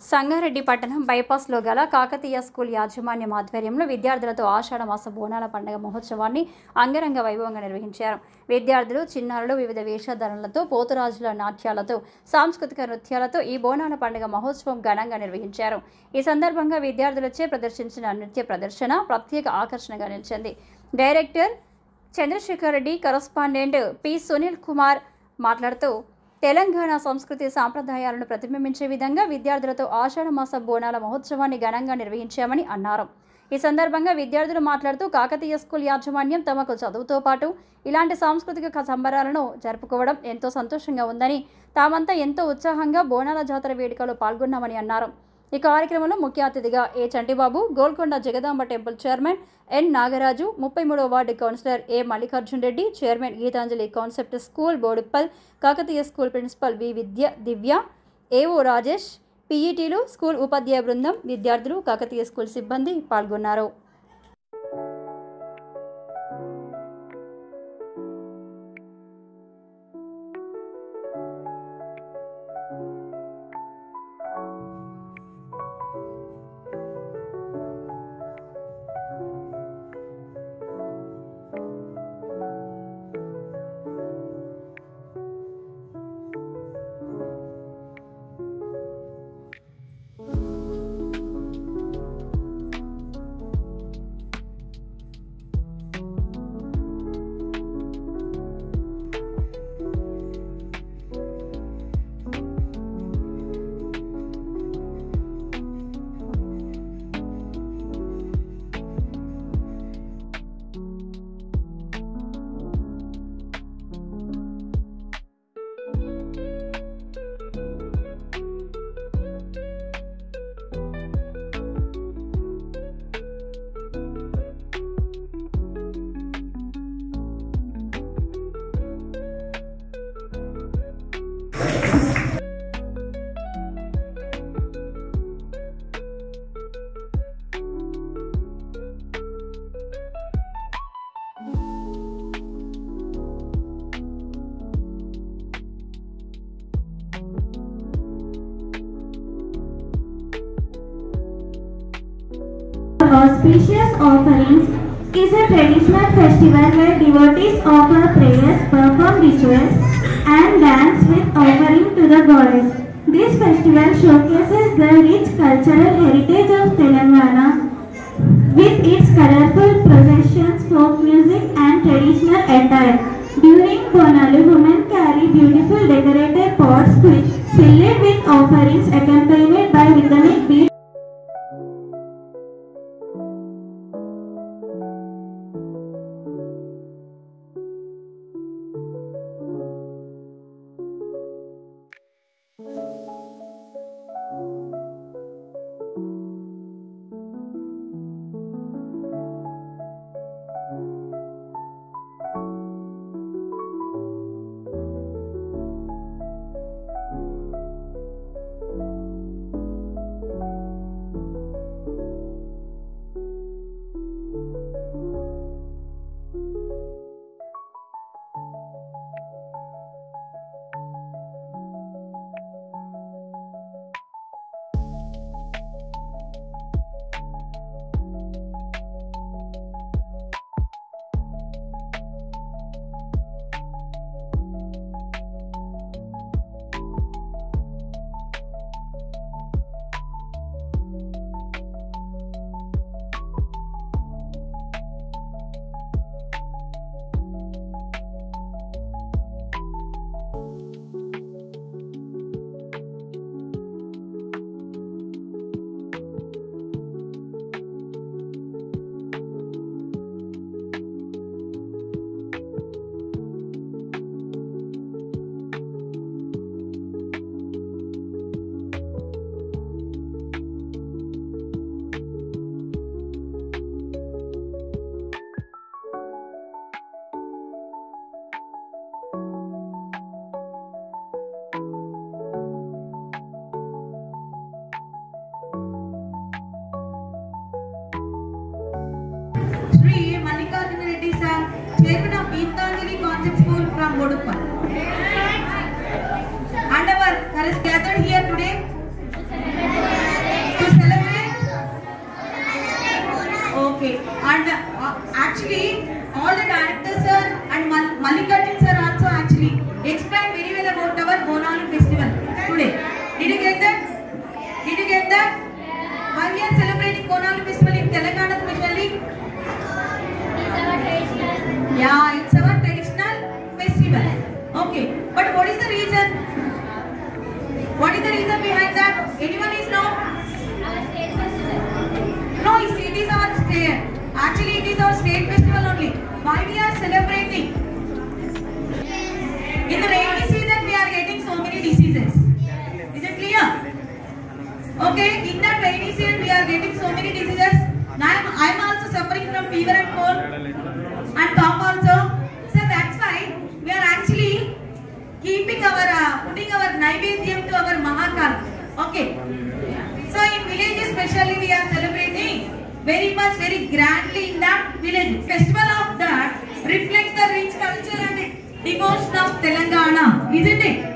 సంగారెడ్డి పట్టణం బైపాస్లో గల కాకతీయ స్కూల్ యాజమాన్యం ఆధ్వర్యంలో విద్యార్థులతో ఆషాఢమాస బోనాల పండుగ మహోత్సవాన్ని అంగరంగ వైభవంగా నిర్వహించారు. విద్యార్థులు, చిన్నారులు వివిధ వేషధారణలతో, పోతురాజుల నాట్యాలతో, సాంస్కృతిక నృత్యాలతో ఈ బోనాల పండుగ మహోత్సవం ఘనంగా నిర్వహించారు. ఈ సందర్భంగా విద్యార్థులచే ప్రదర్శించిన నృత్య ప్రదర్శన ప్రత్యేక ఆకర్షణగా నిలిచింది. Director Chandrashekar Reddy, correspondent P Sunil Kumar మాట్లాడుతూ తెలంగాణ సంస్కృతి సాంప్రదాయాలను ప్రతిబింబించే విధంగా విద్యార్థులతో ఆషాఢమాస బోనాల మహోత్సవాన్ని ఘనంగా నిర్వహించామని అన్నారు. ఈ సందర్భంగా విద్యార్థులు మాట్లాడుతూ కాకతీయ స్కూల్ యాజమాన్యం తమకు చదువుతో పాటు ఇలాంటి సాంస్కృతిక సంబరాలను జరుపుకోవడం ఎంతో సంతోషంగా ఉందని, తామంతా ఎంతో ఉత్సాహంగా బోనాల జాతర వేడుకలో పాల్గొన్నామని అన్నారు. ఈ కార్యక్రమంలో ముఖ్య అతిథిగా A Chantibabu, Golconda Jagadamba temple chairman N Nagaraju, 33వ ward councillor A Mallikarjun Reddy, chairman Geetanjali concept school Boduppal, Kakatiya school principal V Divya, AO Rajesh, పీఈటీలు, స్కూల్ ఉపాధ్యాయ బృందం, విద్యార్థులు, కాకతీయ స్కూల్ సిబ్బంది పాల్గొన్నారు. Auspicious offerings is a traditional festival where devotees offer prayers, perform rituals, and dance with offering to the goddess. This festival showcases the rich cultural heritage of Telangana with its colorful processions, folk music, and traditional attire. During Bonalu, women carry beautiful decorated pots filled with offerings accompanied by rhythmic beats. What is the reason behind that? Anyone is know? No, it is our state. Actually, it is our state festival only. Why we are celebrating? In the rainy season, we are getting so many diseases. Is it clear? Okay, in that rainy season, we are getting so many diseases. Now, I am also suffering from fever and cold and cough also. So that's why we are actually keeping our putting our naivedyam to our Mahakal. Okay. So in village especially we are celebrating very much, very grandly in that village. Festival of that reflects the rich culture and devotion of Telangana, isn't it?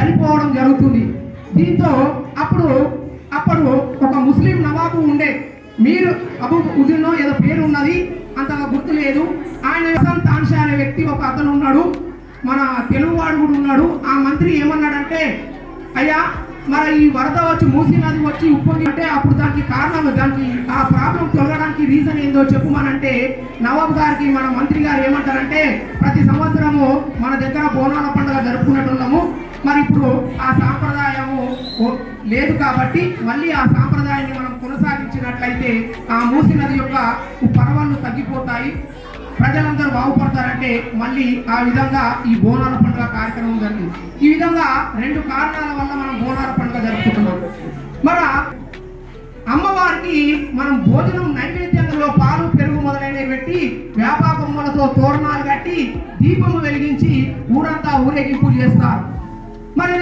చనిపోవడం జరుగుతుంది. దీంతో అప్పుడు ఒక ముస్లిం నవాబు ఉండే, మీరు Abu ఉదినో ఏదో పేరు ఉన్నది, అంతగా గుర్తు లేదు. ఆయన వసంత్ ఆన్షా అనే వ్యక్తి ఒక అతను ఉన్నాడు, మన తెలుగువాడు కూడా ఉన్నాడు. ఆ మంత్రి ఏమన్నాడంటే, అయ్యా మరి ఈ వరద వచ్చి మూసీ నది వచ్చి ఉప్పొంగి అంటే అప్పుడు దానికి కారణం, దానికి ఆ ప్రాబ్లం తొలగడానికి రీజన్ ఏందో చెప్పుమానంటే, నవాబ్ గారికి మన మంత్రి గారు ఏమంటారంటే, ప్రతి సంవత్సరము మన దగ్గర బోనాల పండుగ జరుపుకునేటోళ్ళము, మరి ఇప్పుడు ఆ సాంప్రదాయము లేదు కాబట్టి మళ్ళీ ఆ సాంప్రదాయాన్ని మనం కొనసాగించినట్లయితే ఆ మూసీ నది యొక్క పరవళ్ళు తగ్గిపోతాయి, ప్రజలందరూ బాగుపడతారంటే మళ్ళీ ఆ విధంగా ఈ బోనాల పండుగ కార్యక్రమం జరిగింది. ఈ విధంగా 2 కారణాల వల్ల మనం బోనాల పండుగ జరుపుకుంటున్నాం. మన అమ్మవారికి మనం భోజనం నైవేద్యంలో పాలు పెరుగు మొదలైనవి పెట్టి వేప బొమ్మలతో తోరణాలు కట్టి దీపము వెలిగించి ఊరంతా ఊరేగింపు చేస్తారు. మరి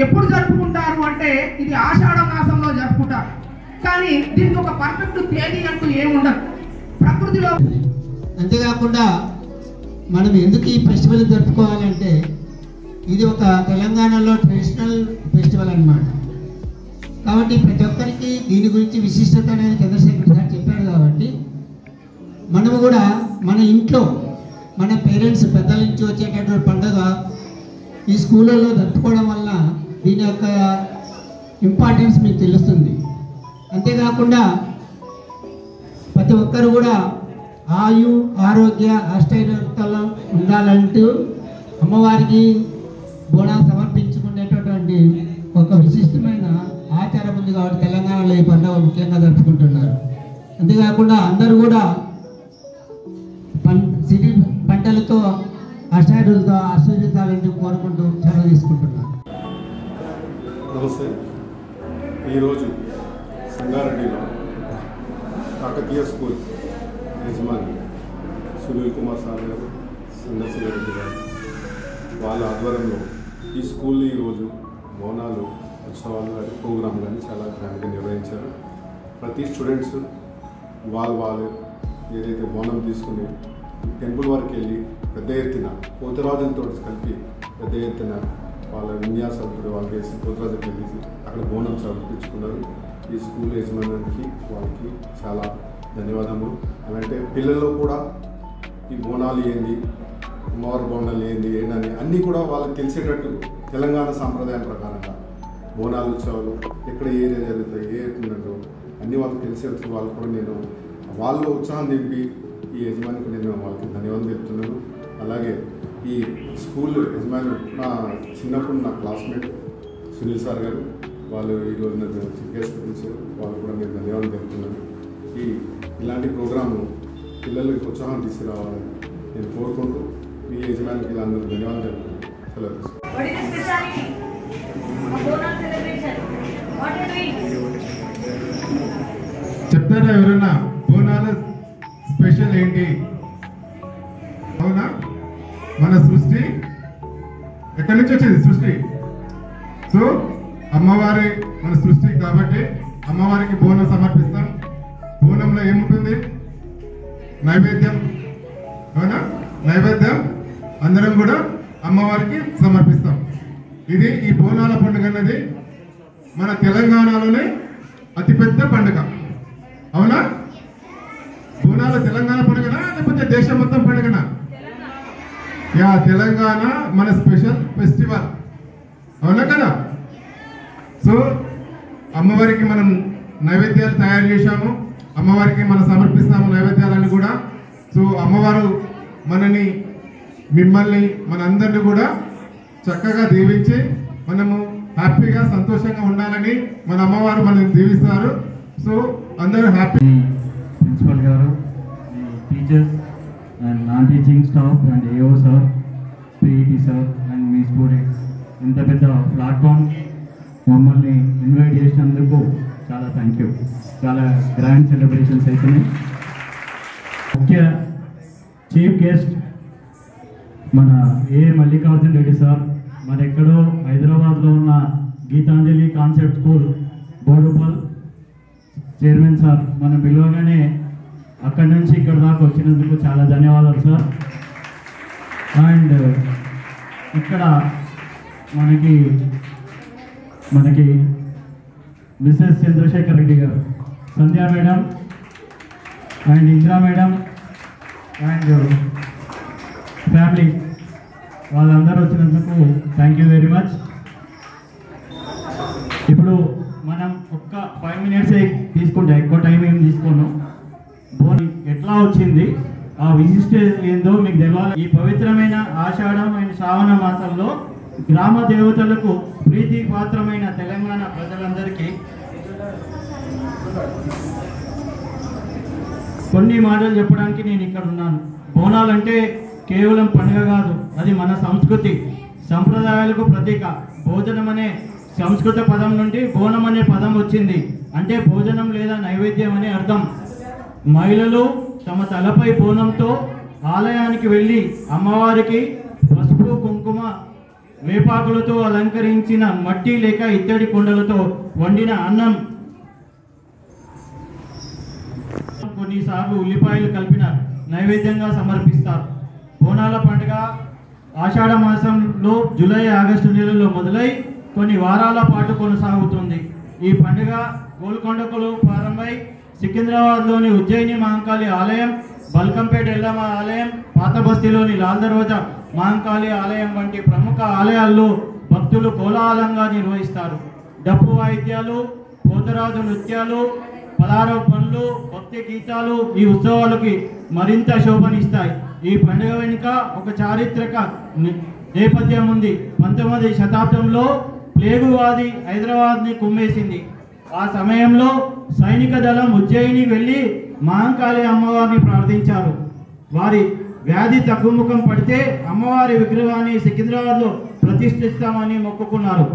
ఎప్పుడు జరుపుకుంటారు అంటే ఇది ఆషాఢ మాసంలో జరుపుకుంటారు. కానీ దీనికి ఒక పర్ఫెక్ట్ తేదీ అంటూ ఏముండదు. ప్రకృతిలో అంతేకాకుండా మనం ఎందుకు ఈ ఫెస్టివల్ జరుపుకోవాలంటే ఇది ఒక తెలంగాణలో ట్రెడిషనల్ ఫెస్టివల్ అన్నమాట. కాబట్టి ప్రతి ఒక్కరికి దీని గురించి విశిష్టత అనేది చంద్రశేఖర్ సార్ చెప్పాడు. కాబట్టి మనము కూడా మన ఇంట్లో మన పేరెంట్స్ పెద్దల నుంచి వచ్చేటటువంటి పండుగ ఈ స్కూళ్ళల్లో జరుపుకోవడం వల్ల దీని యొక్క ఇంపార్టెన్స్ మీకు తెలుస్తుంది. అంతేకాకుండా ప్రతి ఒక్కరు కూడా ఆయు ఆరోగ్య అష్టైర్యాలతో ఉండాలంటూ అమ్మవారికి బోనాలు సమర్పించుకునేటటువంటి ఒక విశిష్టమైన ఆచారం ఉంది. కాబట్టి తెలంగాణలో ఈ పండుగ ముఖ్యంగా జరుపుకుంటున్నారు. అంతేకాకుండా అందరూ కూడా సిరి పంటలతో అష్టైర్యాలతో ఆశీర్వదించాలని కోరుకుంటూ సెలవు తీసుకుంటున్నారు. నమస్తే. ఈరోజు సంగారెడ్డిలో కాకతీయ స్కూల్ యజమాని సునీల్ కుమార్ సార్ గారు, సందర్శిరెడ్డి గారు వాళ్ళ ఆధ్వర్యంలో ఈ స్కూల్ ఈరోజు బోనాలు ఉత్సవాలు కానీ ప్రోగ్రాం కానీ చాలా గ్రాండ్గా నిర్వహించారు. ప్రతి స్టూడెంట్స్ వాళ్ళు ఏదైతే బోనం తీసుకుని టెంపుల్ వరకు వెళ్ళి పెద్ద ఎత్తున పోతురాజులతో కలిపి పెద్ద ఎత్తున వాళ్ళ విన్యాసాలతో వాళ్ళకి వేసి పోతురాజుకి వెళ్ళేసి అక్కడ బోనం సమర్పించుకున్నారు. ఈ స్కూల్ యజమానికి వాళ్ళకి చాలా ధన్యవాదములు. అలాంటి పిల్లల్లో కూడా ఈ బోనాలు ఏంది, అమ్మవారి బోనాలు ఏంటని అన్నీ కూడా వాళ్ళకి తెలిసేటట్టు తెలంగాణ సాంప్రదాయం ప్రకారంగా బోనాలు ఉత్సవాలు ఎక్కడ ఏ ఏరియా జరుగుతాయి, ఏ ఉన్నట్టు అన్నీ వాళ్ళకి తెలిసేటట్టు వాళ్ళు కూడా నేను వాళ్ళ ఉత్సాహం నింపి ఈ యజమానికి నేను వాళ్ళకి ధన్యవాదాలు చెప్తున్నాను. అలాగే ఈ స్కూల్ యజమాని నా చిన్నప్పుడు నా క్లాస్మేట్ సునీల్ సార్ గారు వాళ్ళు ఈరోజు నన్ను చీఫ్ గెస్ట్ పిలిచారు, వాళ్ళు కూడా నేను ధన్యవాదాలు చెప్తున్నాను. ఇలాంటి ప్రోగ్రాము పిల్లలకి ఉత్సాహం తీసుకురావాలని నేను కోరుకుంటూ ఈ యజమానికి ఇలా అందరూ ధన్యవాదాలు చెప్తున్నాను. సెలవు చెప్తారా ఎవరైనా బోనాల స్పెషల్ ఏంటి? అవునా, మన సృష్టి ఎక్కడి నుంచి వచ్చేది? సృష్టి. సో అమ్మవారి మన సృష్టి కాబట్టి అమ్మవారికి బోనం సమర్పిస్తాం. బోనంలో ఏముంటుంది? నైవేద్యం. అవునా, నైవేద్యం అందరం కూడా అమ్మవారికి సమర్పిస్తాం. ఇది ఈ బోనాల పండుగ అన్నది మన తెలంగాణలోనే అతిపెద్ద పండుగ. అవునా, బోనాల తెలంగాణ పండుగనా లేకపోతే దేశం మొత్తం పండుగనా? యా, తెలంగాణ మన స్పెషల్ ఫెస్టివల్. అవునా కదా? సో అమ్మవారికి మనం నైవేద్యాలు తయారు చేశాము, అమ్మవారికి మనం సమర్పిస్తాము నైవేద్యాలను కూడా. సో అమ్మవారు మనని, మిమ్మల్ని, మనందరినీ కూడా చక్కగా దీవించి మనము హ్యాపీగా సంతోషంగా ఉండాలని మన అమ్మవారు మనల్ని దీవిస్తారు. సో అందరూ హ్యాపీ. ప్రిన్సిపల్ గారు, teachers and non teaching staff and AO sir, PET sir and me students, ఇంత పెద్ద ప్లాట్ఫామ్ మమ్మల్ని ఇన్వైట్ చేసినందుకు చాలా థ్యాంక్ యూ. చాలా గ్రాండ్ సెలబ్రేషన్స్ అవుతున్నాయి. ముఖ్య చీఫ్ గెస్ట్ మన మల్లికార్జున్ రెడ్డి సార్, మన ఎక్కడో హైదరాబాద్లో ఉన్న Geetanjali concept school Boduppal chairman sir, మనం పిలవగానే అక్కడి నుంచి ఇక్కడ దాకా వచ్చినందుకు చాలా ధన్యవాదాలు సార్. అండ్ ఇక్కడ మనకి మిస్సెస్ చంద్రశేఖర్ రెడ్డి గారు, Sandhya madam and Indira madam and family వాళ్ళందరూ వచ్చినందుకు థ్యాంక్ యూ వెరీ మచ్. ఇప్పుడు మనం ఒక్క 5 minutes తీసుకుంటే, ఎక్కువ టైం ఏం తీసుకోను. బోనం ఎట్లా వచ్చింది, ఆ విశిష్ట ఏందో మీకు తెలియాలి. ఈ పవిత్రమైన ఆషాఢం అండ్ శ్రావణ మాసంలో గ్రామ దేవతలకు ప్రీతి పాత్రమైన తెలంగాణ ప్రజలందరికీ కొన్ని మాటలు చెప్పడానికి నేను ఇక్కడ ఉన్నాను. బోనాలంటే కేవలం పండుగ కాదు, అది మన సంస్కృతి సంప్రదాయాలకు ప్రతీక. భోజనం అనే సంస్కృత పదం నుండి బోనం అనే పదం వచ్చింది. అంటే భోజనం లేదా నైవేద్యం అనే అర్థం. మహిళలు తమ తలపై బోనంతో ఆలయానికి వెళ్ళి అమ్మవారికి పసుపు కుంకుమ వేపాకులతో అలంకరించిన మట్టి లేక ఇత్తడి కుండలతో వండిన అన్నం, కొన్నిసార్లు ఉల్లిపాయలు కలిపిన నైవేద్యంగా సమర్పిస్తారు. బోనాల పండుగ ఆషాఢ మాసంలో జూలై ఆగస్టు నెలలో మొదలై కొన్ని వారాల పాటు కొనసాగుతుంది. ఈ పండుగ గోల్కొండకు ప్రారంభమై సికింద్రాబాద్లోని ఉజ్జయిని మహంకాళి ఆలయం, బల్కంపేట ఎల్లమ్మ ఆలయం, పాత బస్తీలోని లాల్ దర్వాజా మహంకాళి ఆలయం వంటి ప్రముఖ ఆలయాల్లో భక్తులు కోలాహలంగా నిర్వహిస్తారు. డప్పు వాయిద్యాలు, పోతరాజు నృత్యాలు, పలారవ పనులు, భక్తి గీతాలు ఈ ఉత్సవాలకి మరింత శోభనిస్తాయి. ఈ పండుగ వెనుక ఒక చారిత్రక నేపథ్యం ఉంది. 19వ శతాబ్దంలో ప్లేగు వ్యాధి హైదరాబాద్ని కుమ్మేసింది. ఆ సమయంలో సైనిక దళం ఉజ్జయిని వెళ్ళి మహంకాళి అమ్మవారిని ప్రార్థించారు. వారి వ్యాధి తగ్గుముఖం పడితే అమ్మవారి విగ్రహాన్ని సికింద్రాబాద్లో ప్రతిష్ఠిస్తామని మొక్కుకున్నారు.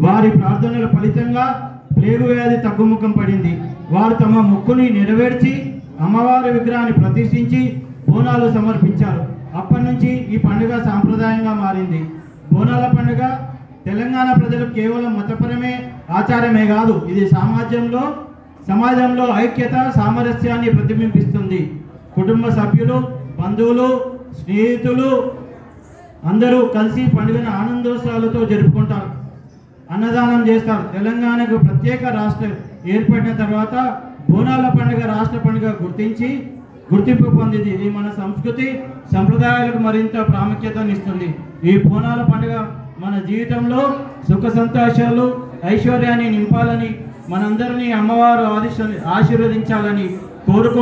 వారి ప్రార్థనల ఫలితంగా ప్లేగు వ్యాధి తగ్గుముఖం పడింది. వారు తమ మొక్కుని నెరవేర్చి అమ్మవారి విగ్రహాన్ని ప్రతిష్ఠించి బోనాలు సమర్పించారు. అప్పటి నుంచి ఈ పండుగ సాంప్రదాయంగా మారింది. బోనాల పండుగ తెలంగాణ ప్రజలకు కేవలం మతపరమే ఆచారమే కాదు, ఇది సమాజంలో ఐక్యత, సామరస్యాన్ని ప్రతిబింబిస్తుంది. కుటుంబ సభ్యులు, బంధువులు, స్నేహితులు అందరూ కలిసి పండుగను ఆనందోత్సవాలతో జరుపుకుంటారు. అన్నదానం చేస్తారు. తెలంగాణకు ప్రత్యేక రాష్ట్రం ఏర్పడిన తర్వాత బోనాల పండుగ రాష్ట్ర పండుగ గుర్తింపు పొందింది. ఇది మన సంస్కృతి సంప్రదాయాలకు మరింత ప్రాముఖ్యతనిస్తుంది. ఈ బోనాల పండుగ మన జీవితంలో సుఖ సంతోషాలు, ఐశ్వర్యాన్ని నింపాలని, మనందరినీ అమ్మవారు ఆశీర్వదించాలని కోరుకు